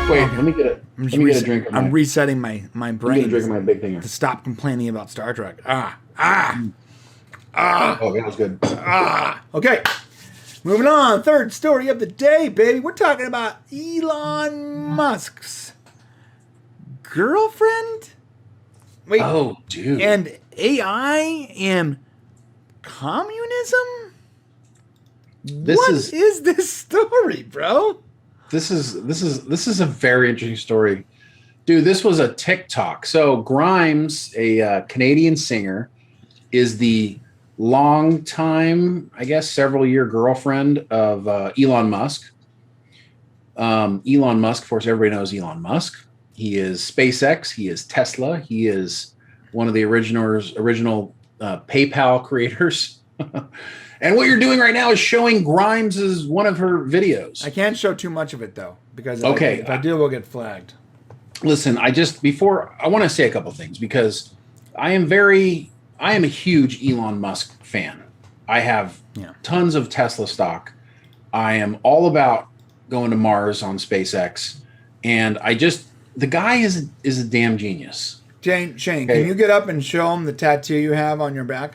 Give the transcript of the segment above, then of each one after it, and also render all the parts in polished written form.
Wait, let me get a drink. I'm resetting my brain. Get a drink of my big thing here. To stop complaining about Star Trek. Oh, that was good. Okay. Moving on. Third story of the day, baby. We're talking about Elon Musk's girlfriend. Wait. Oh, dude. And AI and communism? What is this story, bro? This is a very interesting story. Dude, this was a TikTok. So Grimes, a Canadian singer, is the long-time, I guess, several-year girlfriend of Elon Musk. Elon Musk, of course, everybody knows Elon Musk. He is SpaceX. He is Tesla. He is one of the original PayPal creators. And what you're doing right now is showing Grimes as one of her videos. I can't show too much of it, though, because if I do, we'll get flagged. Listen, I want to say a couple things, because I am a huge Elon Musk fan. I have tons of Tesla stock. I am all about going to Mars on SpaceX. And the guy is a damn genius. Shane, can you get up and show him the tattoo you have on your back?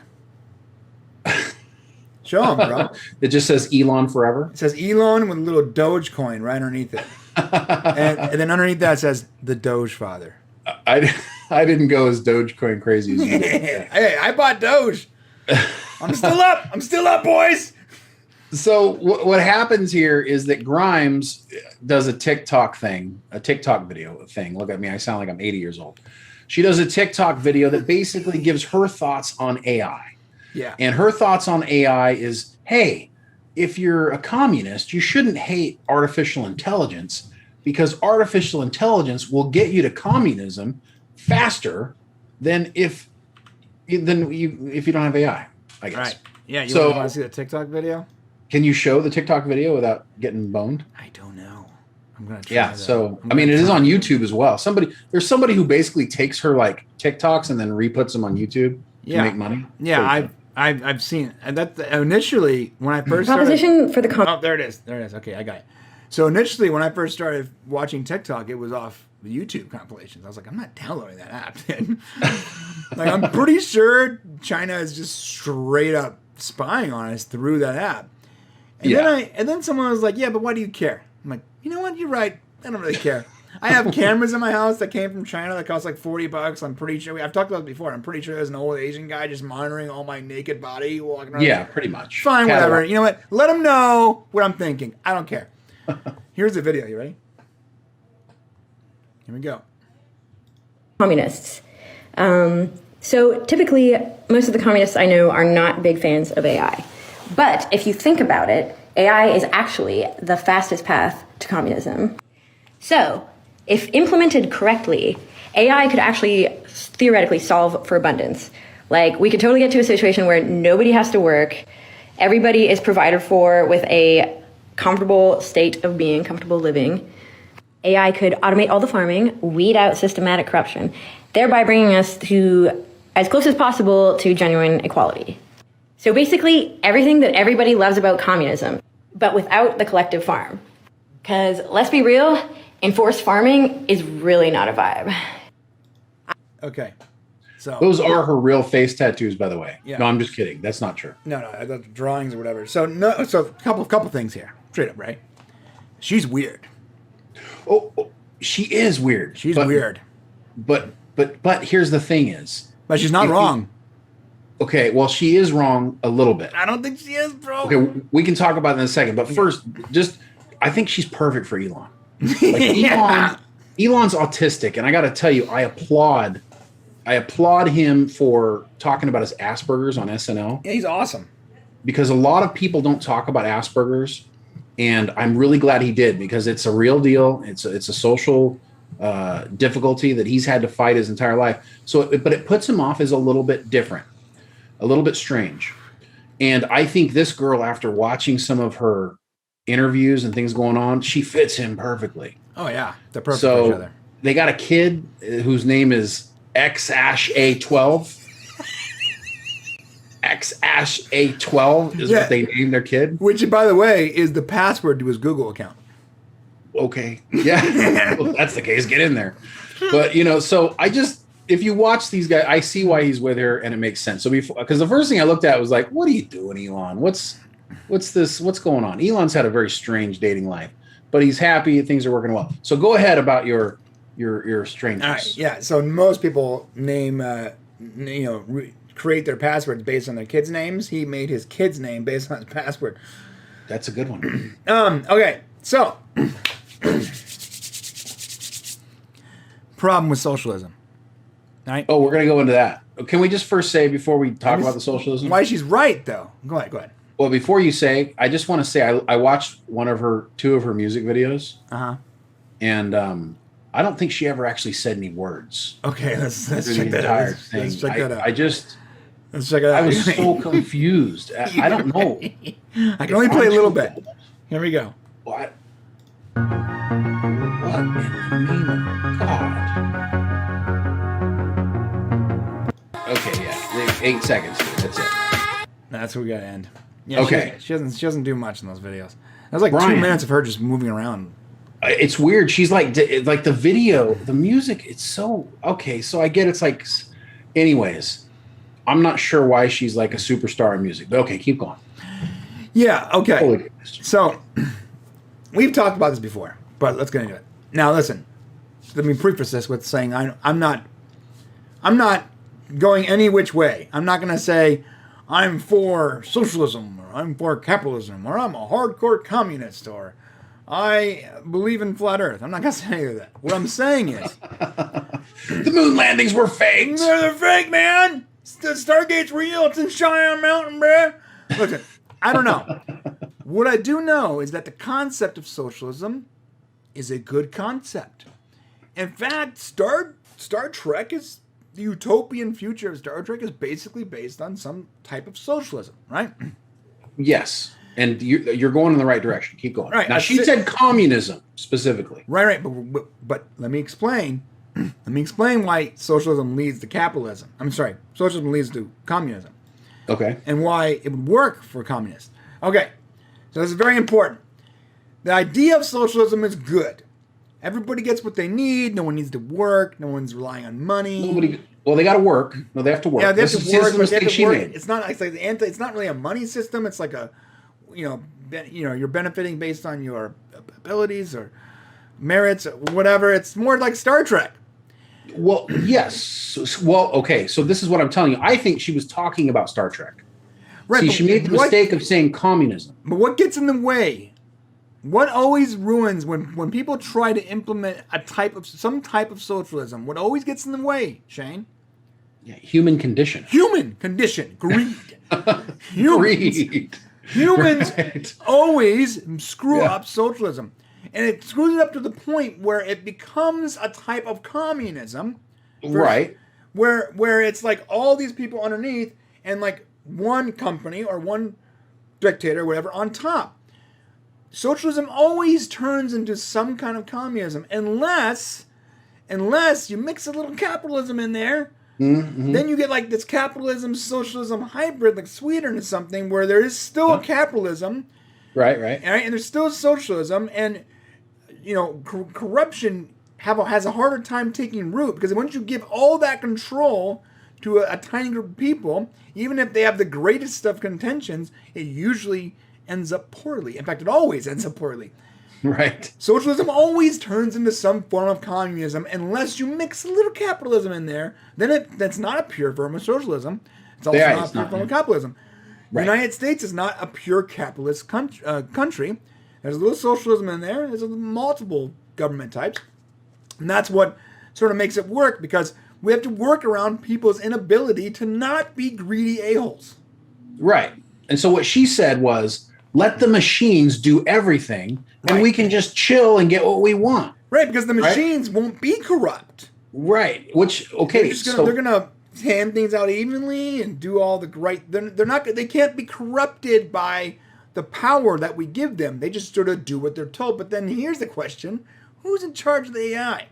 Show him, bro. It just says Elon forever. It says Elon with a little Dogecoin right underneath it. and then underneath that says the Doge Father. I didn't go as Dogecoin crazy as you did. Hey, I bought Doge. I'm still up. I'm still up, boys. So what happens here is that Grimes does a TikTok video thing. Look at me. I sound like I'm 80 years old. She does a TikTok video that basically gives her thoughts on AI. Yeah. And her thoughts on AI is, hey, if you're a communist, you shouldn't hate artificial intelligence, because artificial intelligence will get you to communism faster than if you don't have AI, I guess. Right. Yeah. You want to see the TikTok video? Can you show the TikTok video without getting boned? I don't know. I'm going to try. Yeah. That. So, I mean, it is on YouTube as well. There's somebody who basically takes her like TikToks and then re-puts them on YouTube to make money. Yeah. I've seen that initially when I first proposition for the oh, there it is. Okay, I got it. So initially when I first started watching TikTok, it was off the YouTube compilations. I was like, I'm not downloading that app. Like, I'm pretty sure China is just straight up spying on us through that app. And then someone was like, yeah, but why do you care? I'm like, you know what? You're right. I don't really care. I have cameras in my house that came from China that cost like $40. I'm pretty sure I've talked about it before. I'm pretty sure there's an old Asian guy just monitoring all my naked body walking around. Yeah, pretty much. Fine, whatever. You know what? Let him know what I'm thinking. I don't care. Here's the video. You ready? Here we go. Communists. So typically, most of the communists I know are not big fans of AI. But if you think about it, AI is actually the fastest path to communism. So, if implemented correctly, AI could actually theoretically solve for abundance. Like, we could totally get to a situation where nobody has to work, everybody is provided for with a comfortable state of being, comfortable living. AI could automate all the farming, weed out systematic corruption, thereby bringing us to as close as possible to genuine equality. So basically, everything that everybody loves about communism, but without the collective farm. Because let's be real, enforced farming is really not a vibe. Okay. So those are her real face tattoos, by the way. Yeah. No, I'm just kidding. That's not true. No, I thought the drawings or whatever. So a couple things here. Straight up, right? She's weird. Oh, she is weird. She's weird. But here's the thing is. But she's not wrong. Okay, well, she is wrong a little bit. I don't think she is, bro. Okay, we can talk about it in a second. But first, I think she's perfect for Elon. Like, Elon's autistic, and I got to tell you, I applaud him for talking about his Asperger's on SNL. Yeah, he's awesome. Because a lot of people don't talk about Asperger's, and I'm really glad he did, because it's a real deal. It's a social difficulty that he's had to fight his entire life. But it puts him off as a little bit different, a little bit strange. And I think this girl, after watching some of her interviews and things going on, she fits him perfectly. Oh yeah, they're perfect for each other. They got a kid whose name is XAsh-A12. XAsh-A12 is what they named their kid. Which, by the way, is the password to his Google account. okay, yeah, well, if that's the case, get in there. But so if you watch these guys, I see why he's with her, and it makes sense. So because the first thing I looked at was like, what are you doing, Elon? What's this? What's going on? Elon's had a very strange dating life, but he's happy. Things are working well. So go ahead about your strangers. All right, yeah. So most people name, create their passwords based on their kids' names. He made his kid's name based on his password. That's a good one. Okay, so problem with socialism. All right. Oh, we're gonna go into that. Can we just first say before we talk about the socialism? Why she's right though? Go ahead. Well, before you say, I just want to say I watched two of her music videos. And I don't think she ever actually said any words. Okay, let's check that out. Let's check that out. Let's check it out. I was so confused. I don't know. I can only play a little bit. Here we go. What in the name of God? Okay, yeah. 8 seconds. That's it. That's where we gotta end. Yeah, okay. She doesn't do much in those videos. That's like Brian, 2 minutes of her just moving around. It's weird. She's like the video, the music. It's so okay. So I get it's like, anyways. I'm not sure why she's like a superstar in music, but okay, keep going. Yeah. Okay. So we've talked about this before, but let's get into it. Now, listen. Let me preface this with saying I'm not going any which way. I'm not going to say I'm for socialism or I'm for capitalism or I'm a hardcore communist or I believe in flat Earth. I'm not going to say any of that. What I'm saying is the moon landings were fake. They're fake, man. The Stargate's real. It's in Cheyenne Mountain, bruh. Listen, I don't know. What I do know is that the concept of socialism is a good concept. In fact, Star Trek is the utopian future of Star Trek is basically based on some type of socialism, right? Yes, and you're going in the right direction. Keep going. Right. Now, she said communism specifically. Right. But let me explain. Let me explain why socialism leads to capitalism. I'm sorry, socialism leads to communism. Okay. And why it would work for communists. Okay. So this is very important. The idea of socialism is good. Everybody gets what they need. No one needs to work. No one's relying on money. Well, they got to work. No, they have to work. Yeah, they have to work. But they have to work. Made. It's not. It's like it's not really a money system. It's like you're benefiting based on your abilities or merits or whatever. It's more like Star Trek. Well, yes. Well, okay. So this is what I'm telling you. I think she was talking about Star Trek. Right. See, she made the mistake of saying communism. But what gets in the way? What always ruins when people try to implement some type of socialism? What always gets in the way, Shane? Yeah, human condition. Human condition. Greed. Greed. Humans right. Always screw up socialism. And it screws it up to the point where it becomes a type of communism. Right. Where it's like all these people underneath and like one company or one dictator or whatever on top. Socialism always turns into some kind of communism unless you mix a little capitalism in there. Mm-hmm. Then you get like this capitalism, socialism hybrid like Sweden or something where there is still a capitalism. Right. And there's still socialism and corruption has a harder time taking root because once you give all that control to a tiny group of people, even if they have the greatest of contentions, it usually ends up poorly. In fact, it always ends up poorly. Right. Socialism always turns into some form of communism unless you mix a little capitalism in there. Then that's not a pure form of socialism. It's also not a pure form of capitalism. Right. The United States is not a pure capitalist country. There's a little socialism in there. There's multiple government types. And that's what sort of makes it work because we have to work around people's inability to not be greedy a-holes. Right. And so what she said was, let the machines do everything and we can just chill and get what we want. Right, because the machines won't be corrupt. Right. Which, okay. They're going to hand things out evenly and do all the right. They can't be corrupted by the power that we give them. They just sort of do what they're told. But then here's the question. Who's in charge of the AI?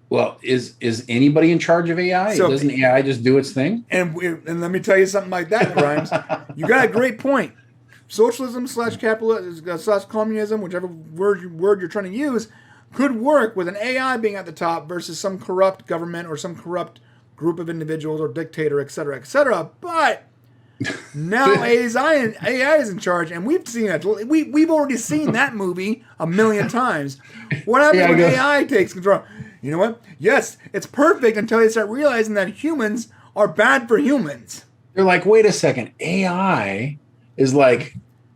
Well, is anybody in charge of AI? So, doesn't AI just do its thing? And let me tell you something like that, Grimes. You got a great point. socialism slash capitalism slash communism, whichever word you're trying to use, could work with an AI being at the top versus some corrupt government or some corrupt group of individuals or dictator, et cetera, et cetera. But now AI is in charge, and we've seen it. We've already seen that movie a million times. What happens when AI takes control? You know what? Yes, it's perfect until they start realizing that humans are bad for humans. They're like, wait a second, AI is like,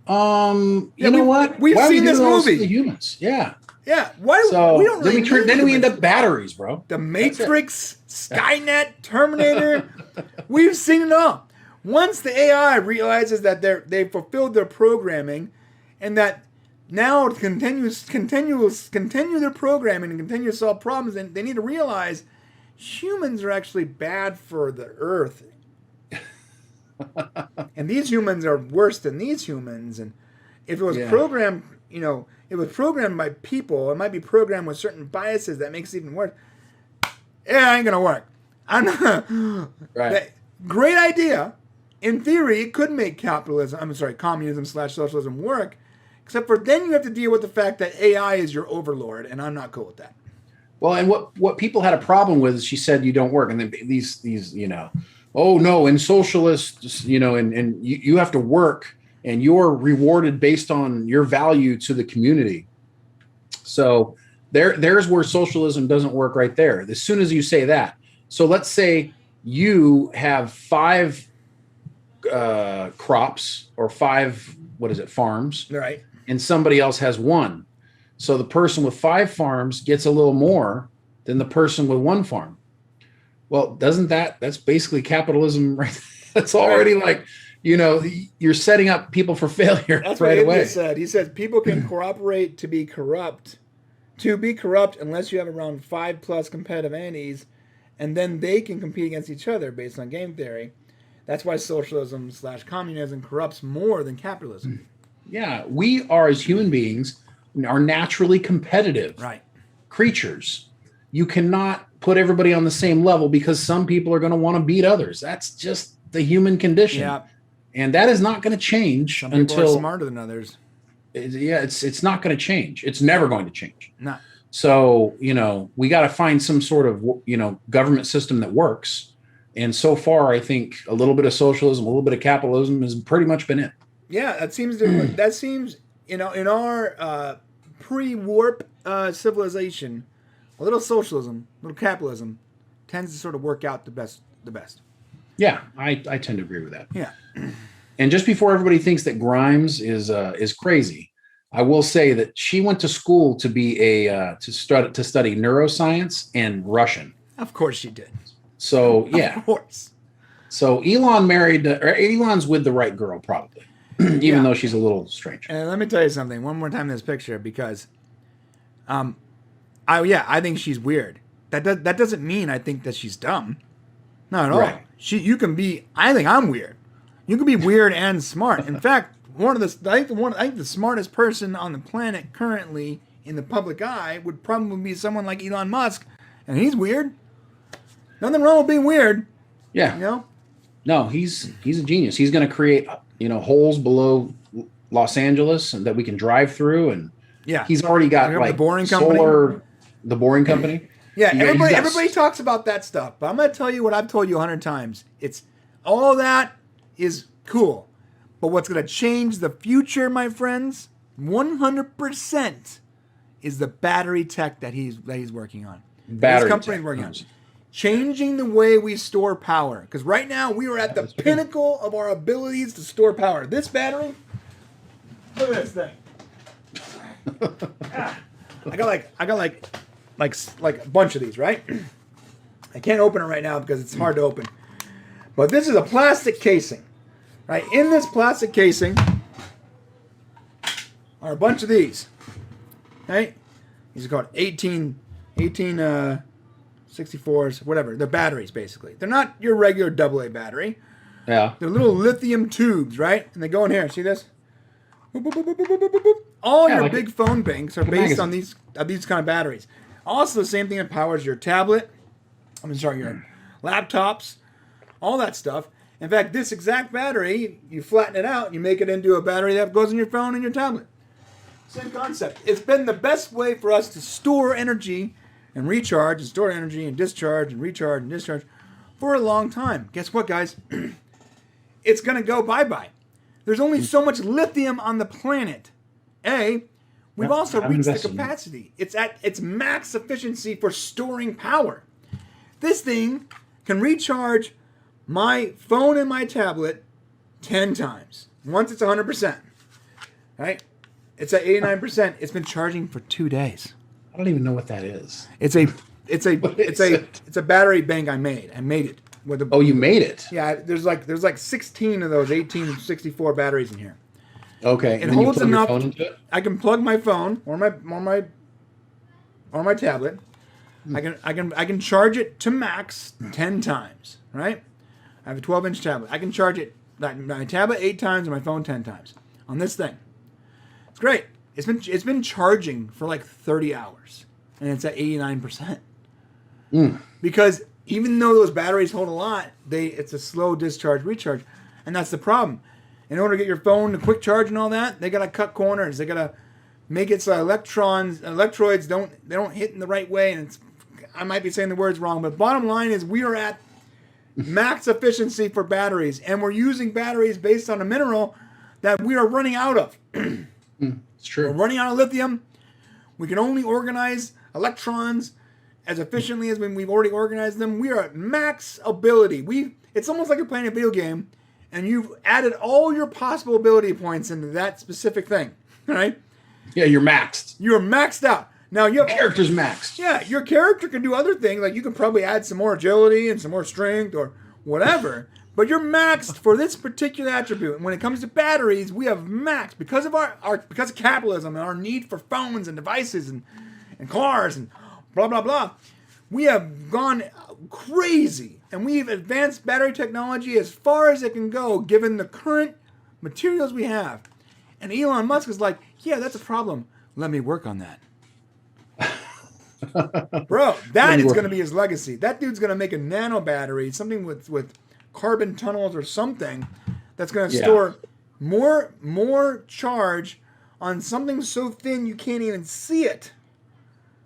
you know what? We've seen this movie. The humans, yeah. Yeah, why so we don't really then we end up batteries, bro. The Matrix, Skynet, Terminator. We've seen it all. Once the AI realizes that they've fulfilled their programming, and that now continue their programming and continue to solve problems, and they need to realize humans are actually bad for the earth. And these humans are worse than these humans. And if it was programmed, it was programmed by people, it might be programmed with certain biases that makes it even worse. It ain't gonna work. I'm not. Right. Great idea. In theory, it could make communism / socialism work. Except for then you have to deal with the fact that AI is your overlord, and I'm not cool with that. Well, and what people had a problem with is she said you don't work, and then these oh no, in socialists, and you have to work, and you're rewarded based on your value to the community. So there's where socialism doesn't work right there. As soon as you say that, so let's say you have 5 crops or 5 farms, right? And somebody else has 1. So the person with 5 farms gets a little more than the person with 1 farm. Well, that's basically capitalism, right? That's already like, you're setting up people for failure. That's right what away. Said. He says people can cooperate to be corrupt unless you have around 5+ competitive entities, and then they can compete against each other based on game theory. That's why socialism / communism corrupts more than capitalism. Yeah, we are, as human beings, are naturally competitive creatures. You cannot put everybody on the same level because some people are going to want to beat others. That's just the human condition. Yeah. And that is not going to change some people until are smarter than others. It's not going to change. It's never going to change. No. So, we got to find some sort of, government system that works. And so far, I think a little bit of socialism, a little bit of capitalism has pretty much been it. Yeah, that seems in our pre-warp civilization, a little socialism, a little capitalism tends to sort of work out the best. Yeah, I tend to agree with that. Yeah. And just before everybody thinks that Grimes is crazy, I will say that she went to school to be to study neuroscience and Russian. Of course she did. So yeah, of course. So Elon's with the right girl probably, even though she's a little strange. And let me tell you something. One more time in this picture, because, I think she's weird. That doesn't mean I think that she's dumb. Not at all. Right. I think I'm weird. You can be weird and smart. In fact, I think the smartest person on the planet currently in the public eye would probably be someone like Elon Musk, and he's weird. Nothing wrong with being weird. Yeah. No, he's a genius. He's going to create holes below Los Angeles and that we can drive through, and he's already got like the boring company. The boring company. Yeah, everybody talks about that stuff, but I'm going to tell you what I've told you 100 times. It's all that is cool, but what's going to change the future, my friends, 100%, is the battery tech that he's working on. His company's working on changing the way we store power. Because right now we are at the pinnacle of our abilities to store power. This battery, look at this thing. I got like a bunch of these, right? I can't open it right now because it's hard to open. But this is a plastic casing, right? In this plastic casing are a bunch of these, right? These are called 64s, whatever. They're batteries, basically. They're not your regular AA battery. Yeah. They're little lithium tubes, right? And they go in here. See this? Boop, boop, boop, boop, boop, boop, boop. All your big phone banks are based on these kind of batteries. Also, the same thing that powers your tablet. Your laptops, all that stuff. In fact, this exact battery, you flatten it out, you make it into a battery that goes in your phone and your tablet. Same concept. It's been the best way for us to store energy and recharge, and store energy and discharge and recharge and discharge for a long time. Guess what, guys? It's going to go bye-bye. There's only so much lithium on the planet. We've also reached the capacity. It's at its max efficiency for storing power. This thing can recharge my phone and my tablet 10 times. Once it's 100%. Right? It's at 89%. It's been charging for 2 days. I don't even know what that is. It's a battery bank I made. I made it with a. Oh, you made it? Yeah, there's like 16 of those 1864 batteries in here. Okay. It holds enough. I can plug my phone or my tablet. I can charge it to max 10 times. Right? I have a 12-inch tablet. I can charge it my tablet 8 times and my phone 10 times on this thing. It's great. It's been charging for like 30 hours and it's at 89%. Because even though those batteries hold a lot, it's a slow discharge recharge, and that's the problem. In order to get your phone to quick charge and all that, they gotta cut corners. They gotta make it so electrodes don't hit in the right way. And I might be saying the words wrong, but bottom line is we are at max efficiency for batteries, and we're using batteries based on a mineral that we are running out of. It's true. We're running out of lithium. We can only organize electrons as efficiently as when we've already organized them. We are at max ability. It's almost like you're playing a video game and you've added all your possible ability points into that specific thing, right? Yeah, you're maxed. You're maxed out. Now you have Character's maxed. Yeah, your character can do other things. Like you can probably add some more agility and some more strength or whatever. But you're maxed for this particular attribute. And when it comes to batteries, we have maxed because of because of capitalism and our need for phones and devices and cars and blah blah blah. We have gone crazy, and we've advanced battery technology as far as it can go, given the current materials we have. And Elon Musk is like, yeah, that's a problem. Let me work on that. Bro, that is going to be his legacy. That dude's going to make a nano battery, something with carbon tunnels or something that's going to store more charge on something so thin you can't even see it.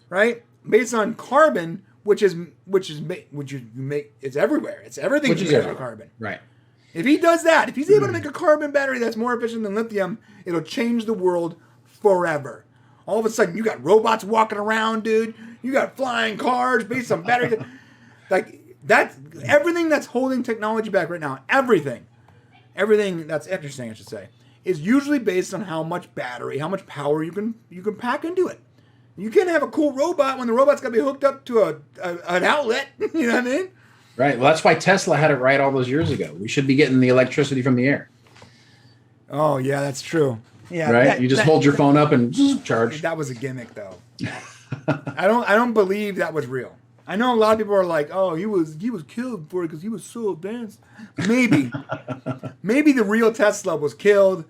Right? Based on carbon, which is it's everywhere. It's everything Which is made of carbon. Right. If he does that, if he's able to make a carbon battery that's more efficient than lithium, it'll change the world forever. All of a sudden, you got robots walking around, dude. You got flying cars based on battery. Like that's everything that's holding technology back right now. Everything that's interesting, I should say, is usually based on how much battery, how much power you can pack into it. You can't have a cool robot when the robot's got to be hooked up to an outlet. You know what I mean? Right. Well, that's why Tesla had it right all those years ago. We should be getting the electricity from the air. Oh yeah, that's true. Yeah. Right. You just hold your phone up and charge. That was a gimmick, though. I don't believe that was real. I know a lot of people are like, oh, he was killed for it because he was so advanced. Maybe the real Tesla was killed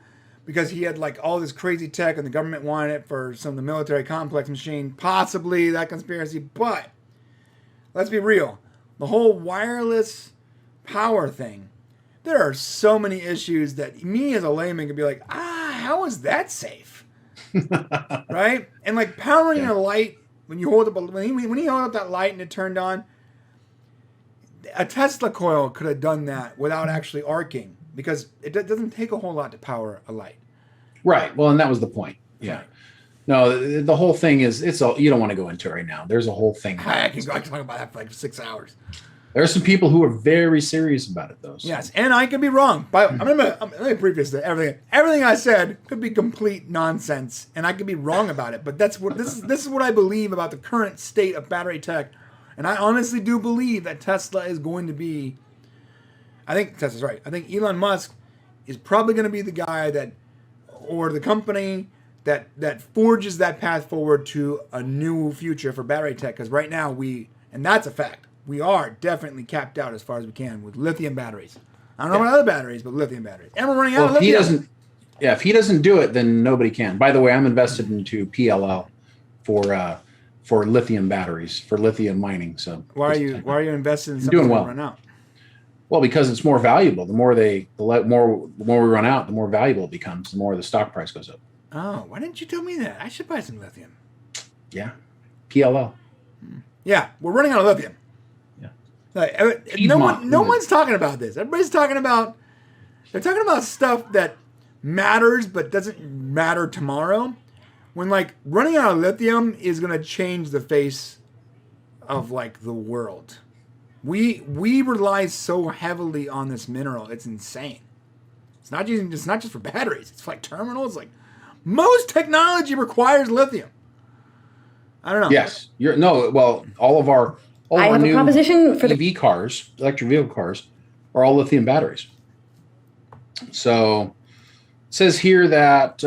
because he had like all this crazy tech and the government wanted it for some of the military complex machine. Possibly that conspiracy, but let's be real. The whole wireless power thing, there are so many issues that me as a layman could be like, how is that safe? Right? And like powering a light, when you hold up, when he held up that light and it turned on, a Tesla coil could have done that without actually arcing because it doesn't take a whole lot to power a light. Right. Well, and that was the point. Yeah. Right. No, the whole thing is you don't want to go into it right now. There's a whole thing. I can talk about that for like 6 hours. There are some people who are very serious about it, though. So. Yes, and I could be wrong. But let me preface that everything I said could be complete nonsense, and I could be wrong about it. But this is what I believe about the current state of battery tech, and I honestly do believe that Tesla is going to be. I think Tesla's right. I think Elon Musk is probably going to be the guy or the company that forges that path forward to a new future for battery tech. Because right now and that's a fact. We are definitely capped out as far as we can with lithium batteries. I don't know about other batteries, but lithium batteries. And we're running out of lithium. If he doesn't do it, then nobody can. By the way, I'm invested into PLL for lithium batteries, for lithium mining. So why are you invested in something doing well. Run out? Well, because it's more valuable. The more we run out, the more valuable it becomes. The more the stock price goes up. Oh, why didn't you tell me that? I should buy some lithium. Yeah, PLL. Yeah, we're running out of lithium. Yeah. Like, no one's talking about this. Everybody's talking about. They're talking about stuff that matters but doesn't matter tomorrow. When like running out of lithium is going to change the face of like the world. We rely so heavily on this mineral. It's insane. It's not just for batteries. It's for like terminals. Like most technology requires lithium. I don't know. Yes. All of our new proposition for EV cars, electric vehicle cars, are all lithium batteries. So it says here that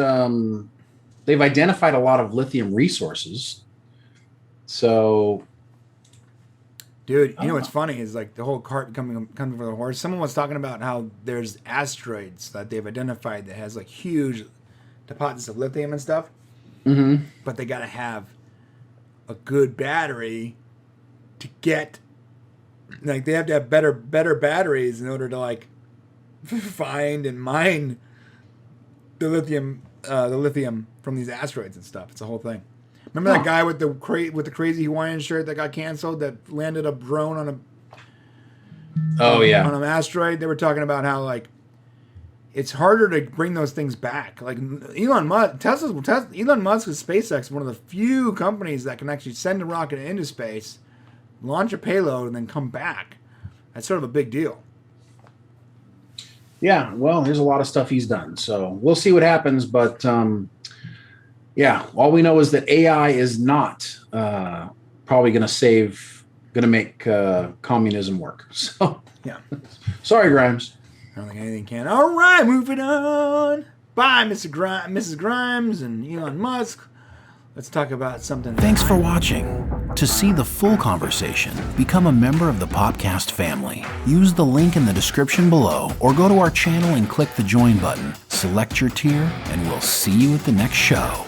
they've identified a lot of lithium resources. So, dude, you know what's funny is like the whole cart coming for the horse. Someone was talking about how there's asteroids that they've identified that has like huge deposits of lithium and stuff. Mm-hmm. But they got to have a good battery to get, like they have to have better batteries in order to like find and mine the lithium from these asteroids and stuff. It's a whole thing. Remember that guy with the crazy Hawaiian shirt that got canceled that landed a drone on on an asteroid? They were talking about how like it's harder to bring those things back. Like Elon Musk, Elon Musk with SpaceX is one of the few companies that can actually send a rocket into space, launch a payload, and then come back. That's sort of a big deal. Yeah, well, there's a lot of stuff he's done. So we'll see what happens. But yeah, all we know is that AI is not probably going to make communism work. So yeah, sorry, Grimes. I don't think anything can. All right, moving on. Bye, Mrs. Grimes and Elon Musk. Let's talk about something. Thanks for watching. To see the full conversation, become a member of the Popcast family. Use the link in the description below or go to our channel and click the join button. Select your tier and we'll see you at the next show.